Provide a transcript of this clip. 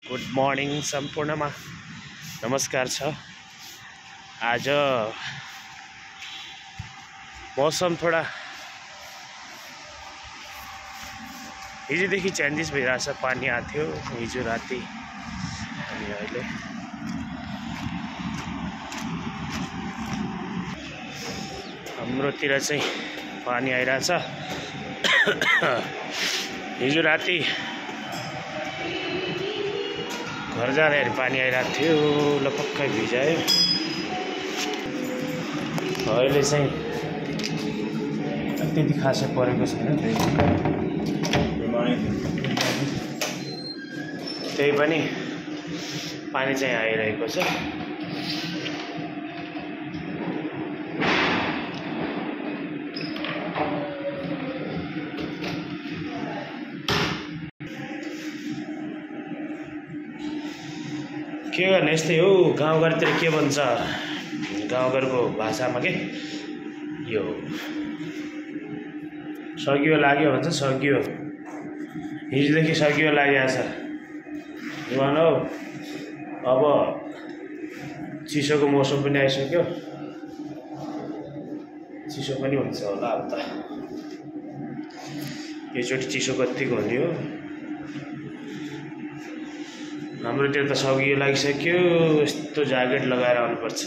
Good morning सम्पूर्णमा नमस्कार छ। आज मौसम थोड़ा हिजोदेखि चेन्जेस भइरहेछ। पानी आएको थियो हिजो राति अनि अहिले हाम्रोतिर चाहिँ पानी आइरहेछ। हिजो राति घर जाँदाखेरि पानी आइरहेको थियो, लपक्कै भिजायो। अहिले चाहिँ त्यति खासै परेको छैन, त्यही पनि पानी चाहिँ आइरहेको छ। के गर्ने, यस्तै हो। गाउँघरतिर के भन्छ, गाउँघरको भाषामा के यो सकियो लाग्यो भन्छ। सकियो, हिजोदेखि सकियो लागेको छ जुवान हो। अब चिसोको मौसम पनि आइसक्यो, चिसो पनि हुन्छ होला अब त। योचोटि चिसो कतिको हुने हो। हाम्रोतिर त सकियो लागिसक्यो। यस्तो ज्याकेट लगाएर आउनुपर्छ।